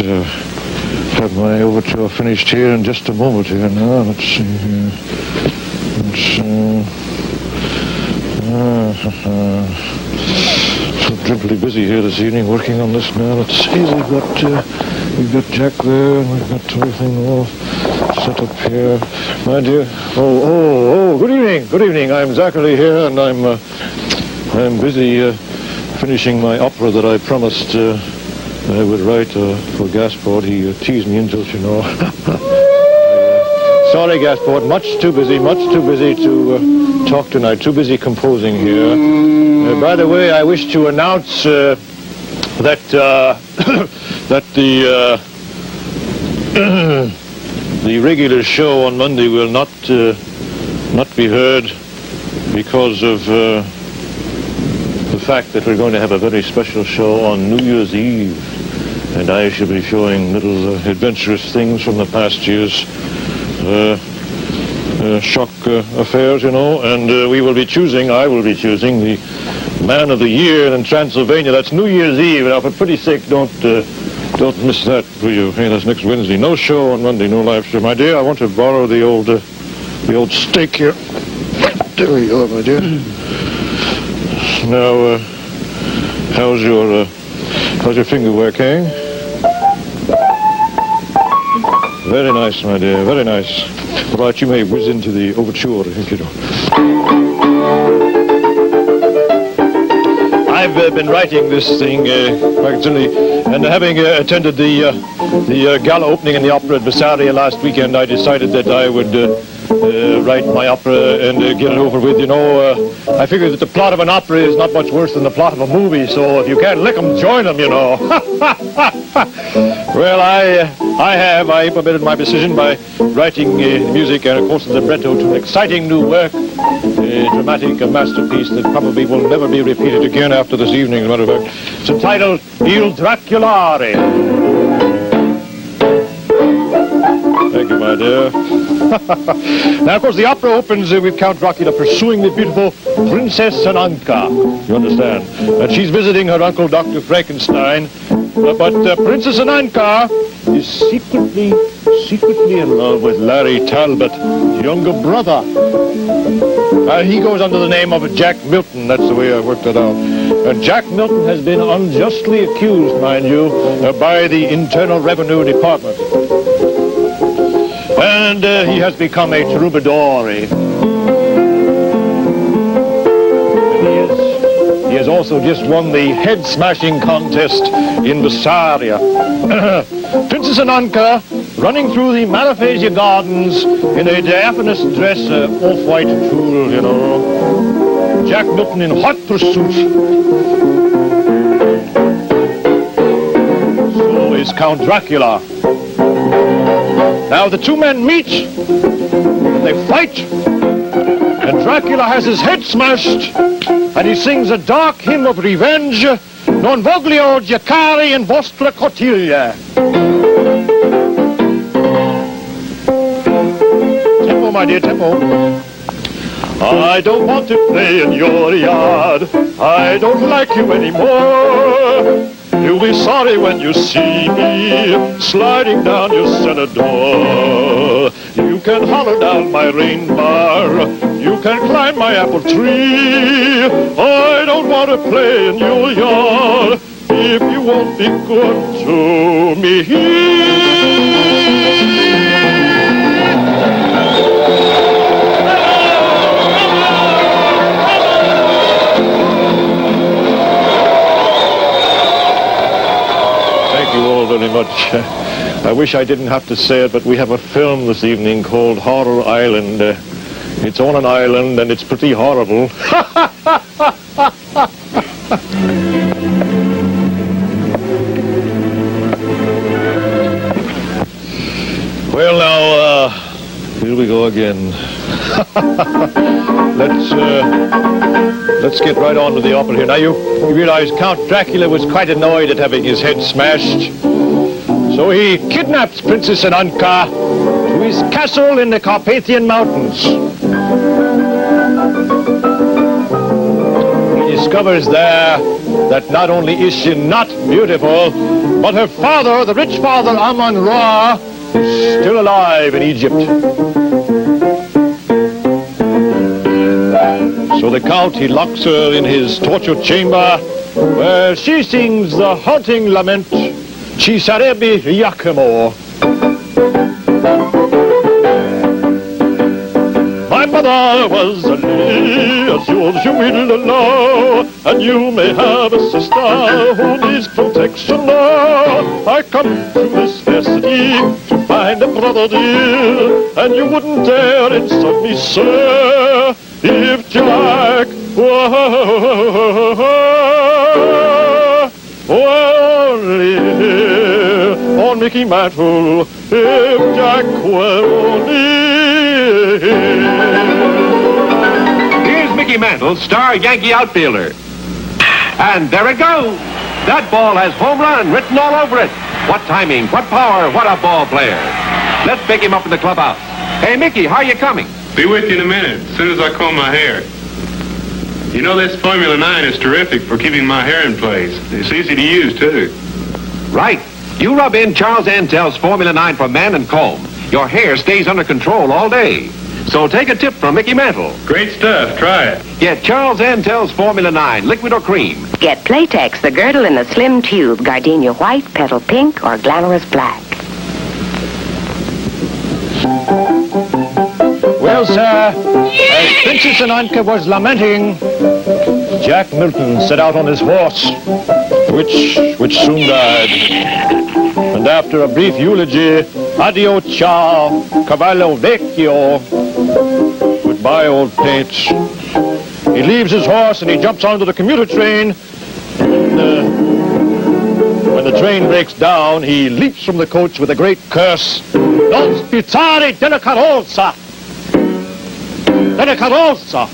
have my overture finished here in just a moment here now. Let's see here. So dribbly busy here this evening working on this now. Let's see, we've got Jack there, and we've got everything all set up here. My dear, good evening. I'm Zacherley here, and I'm busy finishing my opera that I promised I would write for Gaspard. He teased me into it, you know. Sorry, Gaspard, much too busy to talk tonight, too busy composing here. By the way, I wish to announce that the regular show on Monday will not be heard because of the fact that we're going to have a very special show on New Year's Eve, and I shall be showing little adventurous things from the past year's shock affairs, you know, and I will be choosing the Man of the Year in Transylvania. That's New Year's Eve. Now, for pity's sake, don't miss that, will you? Hey, that's next Wednesday. No show on Monday, no live show. My dear, I want to borrow the old steak here. There we go, my dear. Now, how's your finger working? Very nice, my dear, very nice. Right, you may whiz into the overture, if you know. I've been writing this thing recently, and having attended the gala opening in the opera at Vasaria last weekend, I decided that I would write my opera and get it over with. You know, I figure that the plot of an opera is not much worse than the plot of a movie, so if you can't lick 'em, join 'em, you know. Well, I implemented my decision by writing music and, of course, the libretto to an exciting new work, a dramatic masterpiece that probably will never be repeated again after this evening, as a matter of fact. It's entitled Il Draculare. Thank you, my dear. Now, of course, the opera opens with Count Dracula pursuing the beautiful Princess Ananka, you understand. And she's visiting her uncle, Dr. Frankenstein. But Princess Ananka is secretly in love with Larry Talbot, his younger brother. He goes under the name of Jack Milton. That's the way I worked it out. Jack Milton has been unjustly accused, mind you, by the Internal Revenue Department. And he has become a troubadour. He has also just won the head-smashing contest in Vasaria. Princess Ananka running through the Malaphasia Gardens in a diaphanous dress, off-white tulle, you know. Jack Milton in hot pursuit. So is Count Dracula. Now the two men meet, and they fight, and Dracula has his head smashed, and he sings a dark hymn of revenge, Non voglio giocare in vostra cortiglia. Tempo, my dear, tempo. I don't want to play in your yard, I don't like you anymore. You'll be sorry when you see me sliding down your cellar door. You can holler down my rain bar, you can climb my apple tree. I don't want to play in your yard if you won't be good to me. Thank you all very much. I wish I didn't have to say it, but we have a film this evening called Horror Island. It's on an island and it's pretty horrible. Well, now, here we go again. Let's get right on with the opera here. Now, you realize Count Dracula was quite annoyed at having his head smashed. So he kidnaps Princess Ananka to his castle in the Carpathian Mountains. He discovers there that not only is she not beautiful, but her father, the rich father Amun-Ra, is still alive in Egypt. So the Count, he locks her in his torture chamber, where she sings the haunting lament, Ci sarebbe Iachimo. My mother was a lady, as yours you will allow, and you may have a sister who needs protection now. I come to this fair city to find a brother dear, and you wouldn't dare insult me, sir, if Jack were only here on Mickey Mantle, if Jack were only here. Here's Mickey Mantle, star Yankee outfielder. And there it goes. That ball has home run written all over it. What timing, what power, what a ball player. Let's pick him up in the clubhouse. Hey, Mickey, how are you coming? Be with you in a minute, as soon as I comb my hair. You know, this Formula 9 is terrific for keeping my hair in place. It's easy to use, too. Right. You rub in Charles Antel's Formula 9 for man and comb. Your hair stays under control all day. So take a tip from Mickey Mantle. Great stuff. Try it. Get Charles Antel's Formula 9, liquid or cream. Get Playtex, the girdle in the slim tube, gardenia white, petal pink, or glamorous black. Well, sir, as Princess Ananka was lamenting, Jack Milton set out on his horse, which soon died. And after a brief eulogy, addio ciao, cavallo vecchio, goodbye old paint, he leaves his horse and he jumps onto the commuter train. When the train breaks down, he leaps from the coach with a great curse. Non spizzare della carrozza! Della carrozza!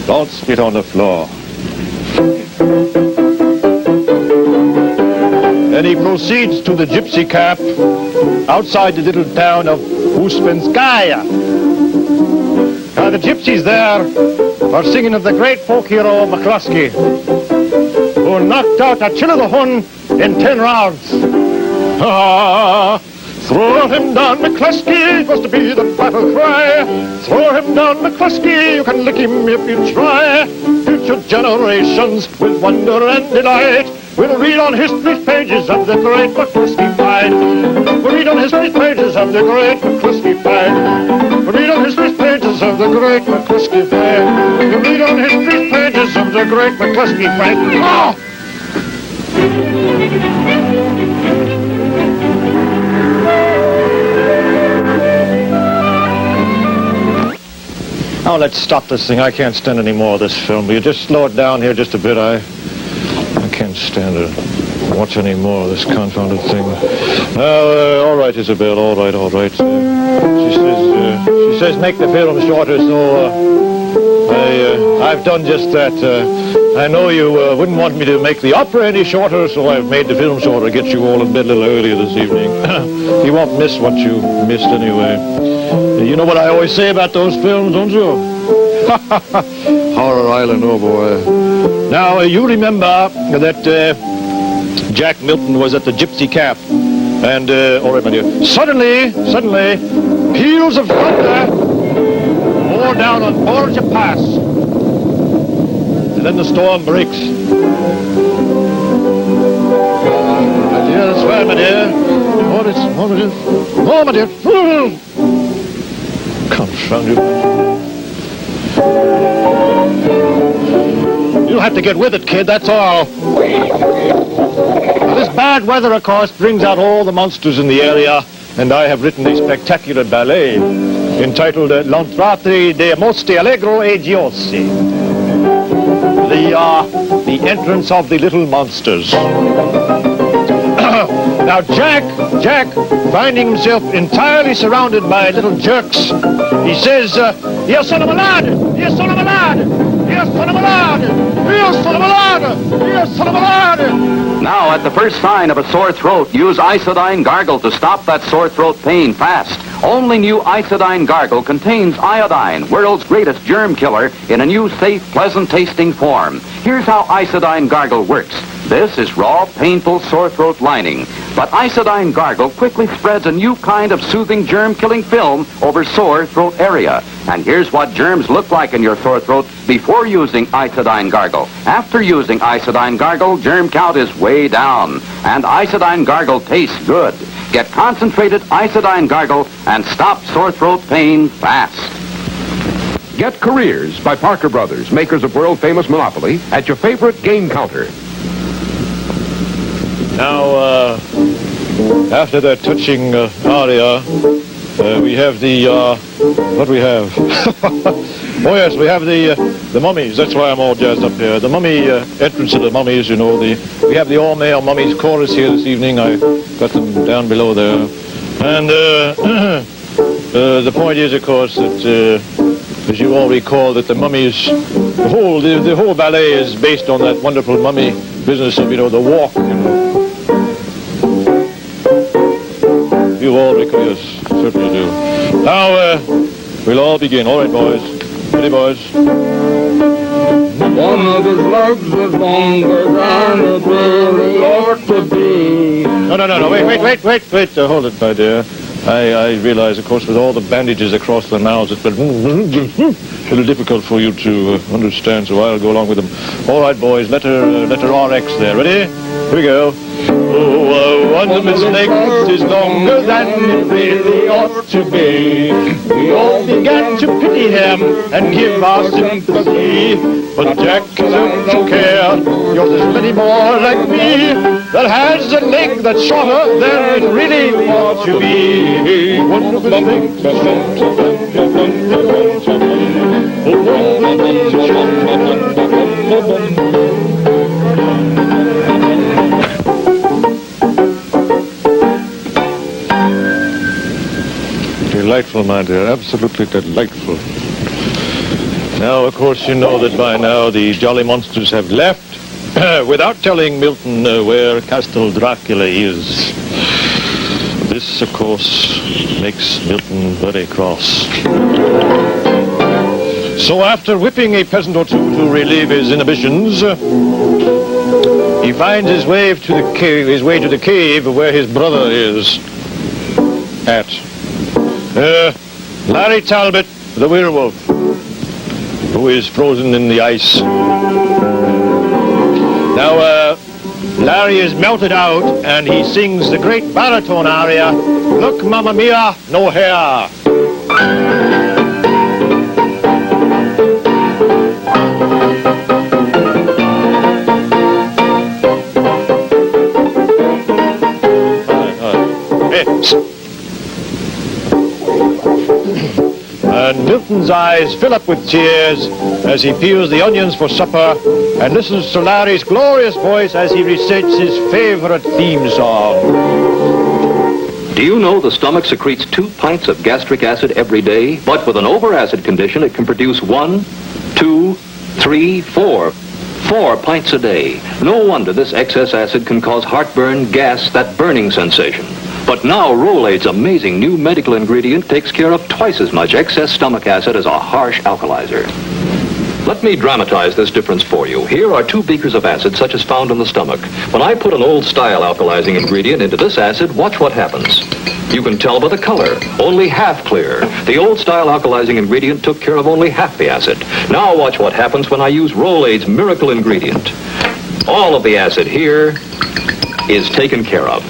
Don't spit on the floor. Then he proceeds to the gypsy camp outside the little town of Uspenskaya. Now the gypsies there are singing of the great folk hero McCluskey, who knocked out Attila the Hun in 10 rounds. Throw him down, McCluskey, was to be the battle cry. Throw him down, McCluskey, you can lick him if you try. Future generations with wonder and delight will read on history's pages of the great McCluskey fight. We'll read on history's pages of the great McCluskey fight. We'll read on history's pages of the great McCluskey fight. We'll read on history's pages of the great McCluskey fight. Oh! Now let's stop this thing. I can't stand any more of this film. Will you just slow it down here just a bit? I can't stand it. Watch any more of this confounded thing. All right, Isabel. All right. She says make the film shorter, so I've done just that. I know you wouldn't want me to make the opera any shorter, so I've made the film shorter. Get you all in bed a little earlier this evening. You won't miss what you missed anyway. You know what I always say about those films, don't you? Horror Island, oh boy. Now, you remember that Jack Milton was at the gypsy camp, and, all right, my dear, suddenly, peals of thunder bore down on Borgia Pass, and then the storm breaks. My dear, that's right, my dear. Oh, my dear. Confound you. You'll have to get with it, kid, that's all. This bad weather, of course, brings out all the monsters in the area, and I have written a spectacular ballet entitled L'Entrata dei Mostri Allegro e Giosi. The entrance of the little monsters. Now, Jack, finding himself entirely surrounded by little jerks, he says, Io sono malato! Io sono malato! Io sono malato! Io sono malato! You son of a lad! Now, at the first sign of a sore throat, use Isodyne Gargle to stop that sore throat pain fast. Only new Isodyne Gargle contains iodine, world's greatest germ killer, in a new safe, pleasant-tasting form. Here's how Isodyne Gargle works. This is raw, painful sore throat lining. But Isodyne Gargle quickly spreads a new kind of soothing germ-killing film over sore throat area. And here's what germs look like in your sore throat before using Isodyne Gargle. After using Isodyne Gargle, germ count is way down. And Isodyne Gargle tastes good. Get concentrated Isodyne Gargle and stop sore throat pain fast. Get Careers by Parker Brothers, makers of world-famous Monopoly, at your favorite game counter. Now, after that touching aria, we have the, what do we have? Oh yes, we have the mummies. That's why I'm all jazzed up here. The mummy entrance of the mummies, you know. We have the all-male mummies chorus here this evening. I got them down below there. And the point is, of course, that as you all recall, that the mummies, the whole ballet is based on that wonderful mummy business of, you know, the walk. You know. You all recall, yes, certainly do. Now, we'll all begin. All right, boys. Ready, boys? One of his legs is longer than it really ought to be. No, wait, hold it, my dear. I realize, of course, with all the bandages across the mouths, it's been a little difficult for you to understand, so I'll go along with them. All right, boys, letter RX there. Ready? Here we go. Oh, one of his legs is longer than it really ought to be. We all began to pity him and give our sympathy. But Jack took care. Yours is many more like me that has a leg that's shorter than it really ought to be. One of his legs is delightful, my dear, absolutely delightful. Now, of course, you know that by now the Jolly Monsters have left without telling Milton where Castle Dracula is. This, of course, makes Milton very cross. So after whipping a peasant or two to relieve his inhibitions, he finds his way to the cave where his brother is at. Larry Talbot, the werewolf, who is frozen in the ice. Now, Larry is melted out, and he sings the great baritone aria, Look, Mamma Mia, No Hair. And Milton's eyes fill up with tears as he peels the onions for supper and listens to Larry's glorious voice as he recites his favorite theme song. Do you know the stomach secretes 2 pints of gastric acid every day? But with an overacid condition, it can produce 1, 2, 3, 4 pints a day. No wonder this excess acid can cause heartburn, gas, that burning sensation. But now Rolaide's amazing new medical ingredient takes care of twice as much excess stomach acid as a harsh alkalizer. Let me dramatize this difference for you. Here are 2 beakers of acid such as found in the stomach. When I put an old-style alkalizing ingredient into this acid, watch what happens. You can tell by the color, only half clear. The old-style alkalizing ingredient took care of only half the acid. Now watch what happens when I use Rolaide's miracle ingredient. All of the acid here is taken care of.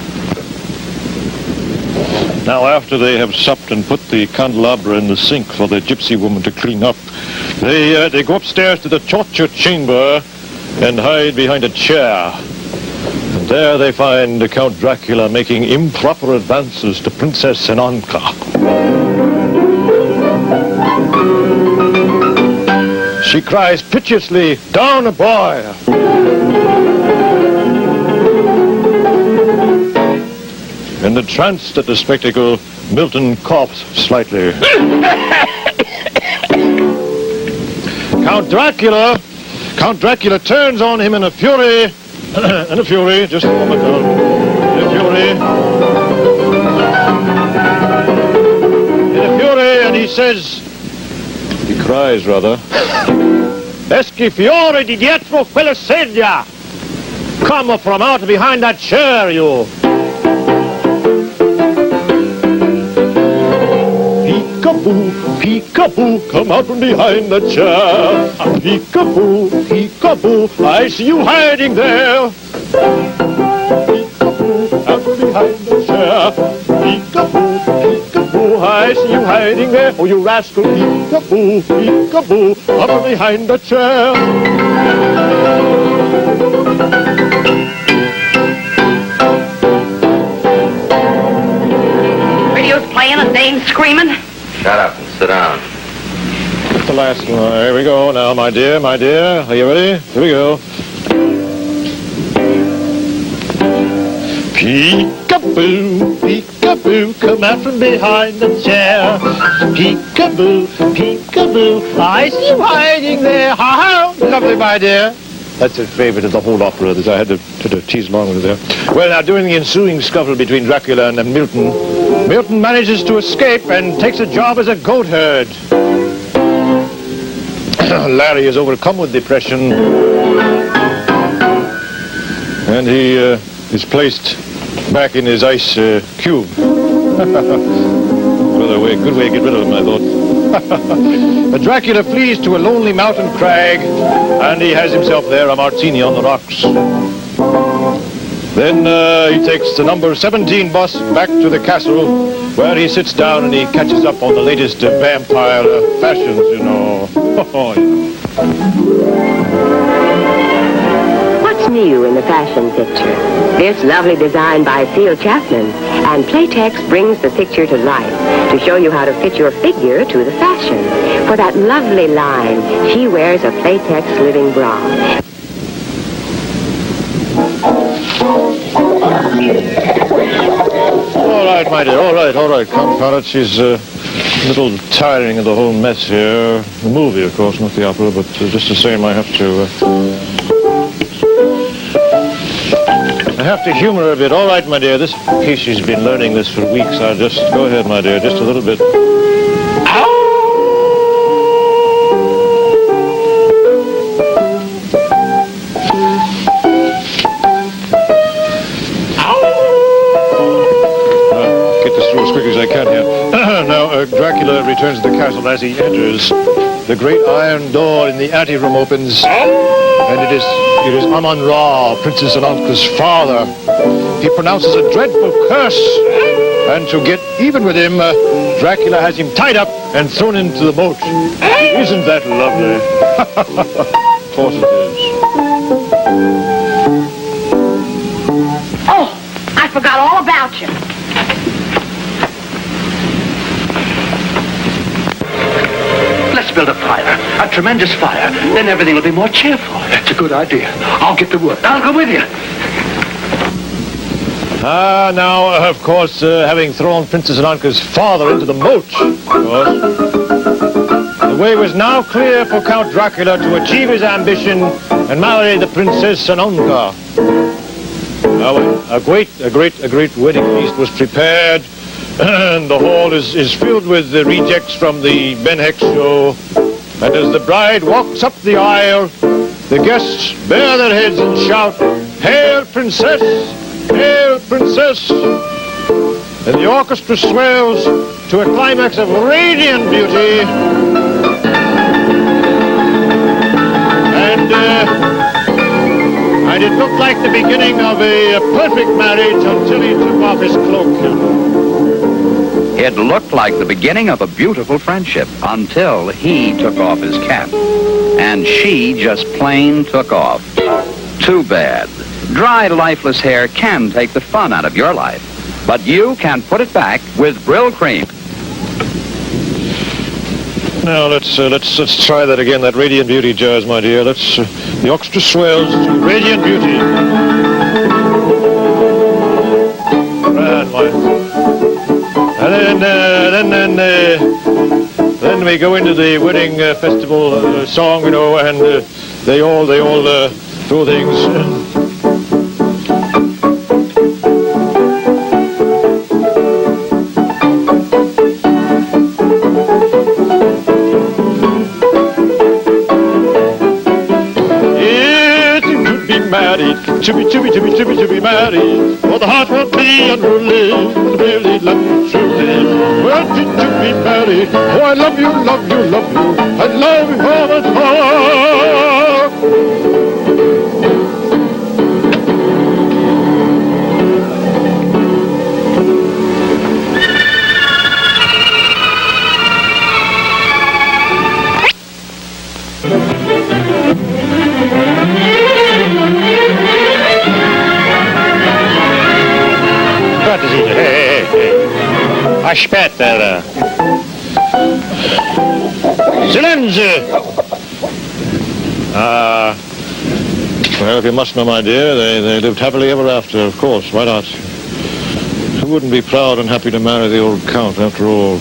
Now, after they have supped and put the candelabra in the sink for the gypsy woman to clean up, they go upstairs to the torture chamber and hide behind a chair. And there they find Count Dracula making improper advances to Princess Senanka. She cries piteously, "Down a boy!" Entranced at the spectacle, Milton coughs Count Dracula Count Dracula turns on him in a fury, just a moment, in a fury, and he says, he cries rather, Eschi fiore di dietro quella sedia! Come from out behind that chair, you! Peekaboo, peekaboo, come out from behind the chair. Peekaboo, peekaboo, I see you hiding there. Peekaboo, out from behind the chair. Peekaboo, peekaboo, I see you hiding there. Oh, you rascal, peekaboo, peekaboo, out from behind the chair. Radio's playing and Dane's screaming. Shut up and sit down. That's the last one. Here we go now, my dear, my dear. Are you ready? Here we go. Peekaboo, peekaboo, come out from behind the chair. Peekaboo, peekaboo, I see you hiding there. Ha ha! Lovely, my dear. That's a favorite of the whole opera that I had to tease along with there. Well, now, during the ensuing scuffle between Dracula and Milton, Milton manages to escape and takes a job as a goat herd. Larry is overcome with depression, and he is placed back in his ice cube. Well, good way to get rid of him, I thought. Dracula flees to a lonely mountain crag, and he has himself there a martini on the rocks. Then he takes the number 17 bus back to the castle, where he sits down and he catches up on the latest vampire fashions, you know. What's new in the fashion picture? This lovely design by Seal Chapman, and Playtex brings the picture to life to show you how to fit your figure to the fashion. For that lovely line, she wears a Playtex living bra. All right, my dear, all right. Confound it, she's a little tiring of the whole mess here. The movie, of course, not the opera, but just the same, I have to humor her a bit. All right, my dear, this piece, she's been learning this for weeks. I'll just, go ahead, my dear, just a little bit. Dracula returns to the castle. As he enters, the great iron door in the anteroom opens, and it is Amon-Ra, Princess Ananka's father. He pronounces a dreadful curse, and to get even with him, Dracula has him tied up and thrown into the moat. Isn't that lovely? Of course it is. Oh, I forgot all about you. Let's build a fire, a tremendous fire. Then everything will be more cheerful. That's a good idea. I'll get to work. I'll go with you. Now, of course, having thrown Princess Ananka's father into the moat, of course, the way was now clear for Count Dracula to achieve his ambition and marry the Princess Ananka. Now, a great wedding feast was prepared, and the hall is filled with the rejects from the Ben Hex show. And as the bride walks up the aisle, the guests bare their heads and shout, "Hail, Princess! Hail, Princess!" And the orchestra swells to a climax of radiant beauty. And it looked like the beginning of a perfect marriage until he took off his cloak. It looked like the beginning of a beautiful friendship until he took off his cap. And she just plain took off. Too bad. Dry, lifeless hair can take the fun out of your life. But you can put it back with Brill Cream. Now, let's try that again, that radiant beauty jazz, my dear. The orchestra swells to radiant beauty. And then we go into the wedding festival song, you know, and they all throw things. To be married, for the heart will be unruly, really love you truly. Well, to be married, oh, I love you, love you, love you, I love you all the time. Aspetta. Silenzio! Well, if you must know, my dear, they lived happily ever after, of course. Why not? Who wouldn't be proud and happy to marry the old Count, after all?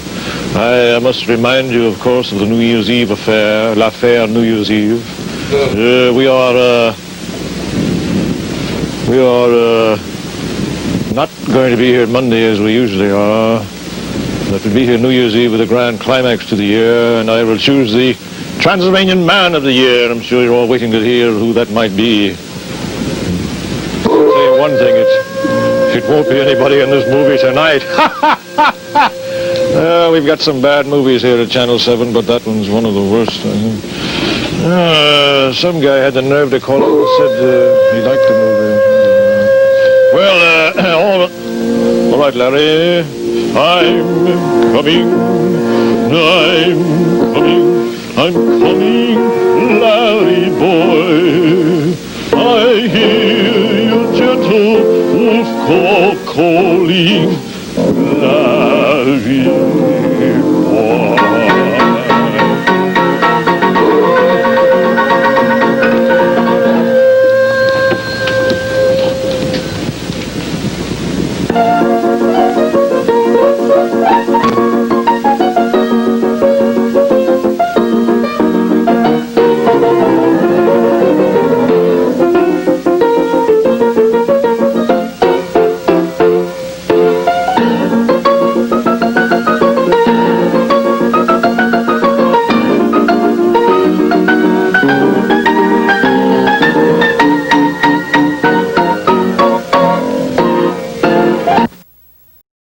I must remind you, of course, of the New Year's Eve affair, l'affaire New Year's Eve. We are not going to be here Monday as we usually are. But we'll be here New Year's Eve with a grand climax to the year, and I will choose the Transylvanian Man of the Year. I'm sure you're all waiting to hear who that might be. I'll tell you one thing, it won't be anybody in this movie tonight. We've got some bad movies here at Channel 7, but that one's one of the worst, I think. Some guy had the nerve to call up and said he liked the movie. Well, all right, Larry. I'm coming, Larry boy. I hear your gentle wolf call calling, Larry.